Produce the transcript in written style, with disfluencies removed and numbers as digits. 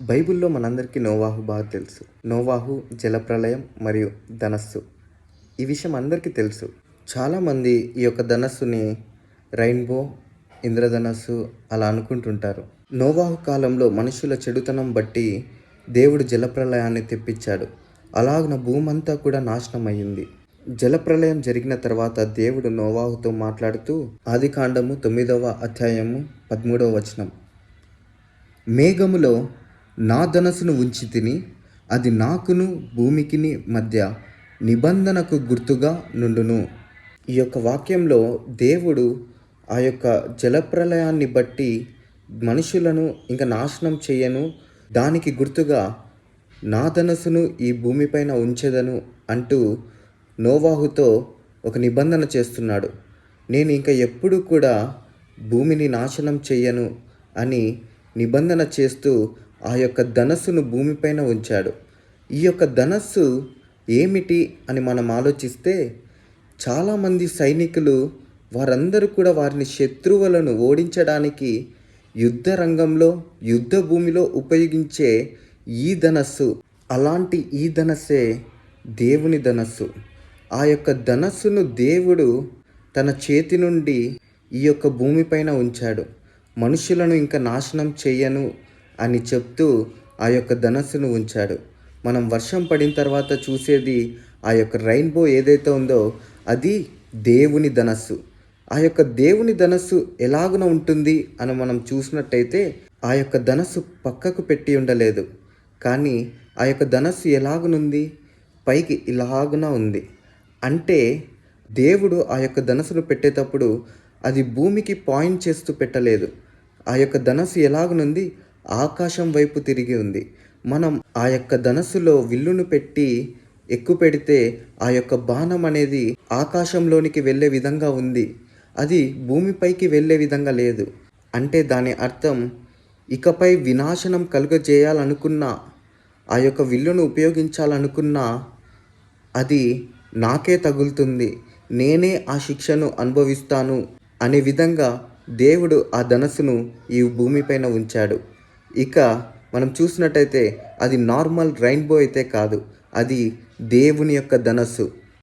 బైబిల్‌లో మనందరికీ నోవాహు బాగా తెలుసు. నోవాహు, జలప్రళయం మరియు ధనస్సు. ఈ విషయం అందరికీ తెలుసు. చాలామంది ఈ యొక్క ధనస్సుని రెయిన్‌బో, ఇంద్రధనస్సు అలా అనుకుంటుంటారు. నోవాహు కాలంలో మనుషుల చెడుతనం బట్టి దేవుడు జలప్రళయాన్ని తెప్పించాడు. అలాగున భూమంతా కూడా నాశనం అయ్యింది. జలప్రళయం జరిగిన తర్వాత దేవుడు నోవాహుతో మాట్లాడుతూ ఆదికాండము 9వ అధ్యాయము 13వ వచనం, మేఘములో నా ధనస్సును ఉంచితిని, అది నాకును భూమికిని మధ్య నిబంధనకు గుర్తుగా నుండును. ఈ యొక్క వాక్యంలో దేవుడు ఆ యొక్క జలప్రళయాన్ని బట్టి మనుషులను ఇంకా నాశనం చేయను, దానికి గుర్తుగా నా ధనస్సును ఈ భూమిపైన ఉంచెదను అంటూ నోవాహుతో ఒక నిబంధన చేస్తున్నాడు. నేను ఇంకా ఎప్పుడు కూడా భూమిని నాశనం చెయ్యను అని నిబంధన చేస్తూ ఆ యొక్క ధనస్సును భూమిపైన ఉంచాడు. ఈ యొక్క ధనస్సు ఏమిటి అని మనం ఆలోచిస్తే, చాలామంది సైనికులు వారందరూ కూడా వారిని శత్రువులను ఓడించడానికి యుద్ధ రంగంలో, యుద్ధ భూమిలో ఉపయోగించే ఈ ధనస్సు, అలాంటి ఈ ధనస్సే దేవుని ధనస్సు. ఆ యొక్క ధనస్సును దేవుడు తన చేతి నుండి ఈ యొక్క భూమిపైన ఉంచాడు. మనుషులను ఇంకా నాశనం చెయ్యను అని చెప్తూ ఆ యొక్క ధనస్సును ఉంచాడు. మనం వర్షం పడిన తర్వాత చూసేది ఆ యొక్క రెయిన్బో ఏదైతే ఉందో అది దేవుని ధనస్సు. ఆ యొక్క దేవుని ధనస్సు ఎలాగున ఉంటుంది అని మనం చూసినట్టయితే, ఆ యొక్క ధనస్సు పక్కకు పెట్టి ఉండలేదు, కానీ ఆ యొక్క ధనస్సు ఎలాగునుంది, పైకి ఇలాగున ఉంది. అంటే దేవుడు ఆ యొక్క ధనస్సును పెట్టేటప్పుడు అది భూమికి పాయింట్ చేస్తూ పెట్టలేదు. ఆ యొక్క ధనస్సు ఎలాగునుంది, ఆకాశం వైపు తిరిగి ఉంది. మనం ఆ యొక్క ధనస్సులో విల్లును పెట్టి ఎక్కుపెడితే ఆ యొక్క బాణం అనేది ఆకాశంలోనికి వెళ్ళే విధంగా ఉంది, అది భూమిపైకి వెళ్ళే విధంగా లేదు. అంటే దాని అర్థం, ఇకపై వినాశనం కలుగజేయాలనుకున్నా, ఆ యొక్క విల్లును ఉపయోగించాలనుకున్నా అది నాకే తగులుతుంది, నేనే ఆ శిక్షను అనుభవిస్తాను అనే విధంగా దేవుడు ఆ ధనస్సును ఈ భూమిపైన ఉంచాడు. ఇక మనం చూసినట్టయితే అది నార్మల్ రెయిన్బో అయితే కాదు, అది దేవుని యొక్క ధనస్సు.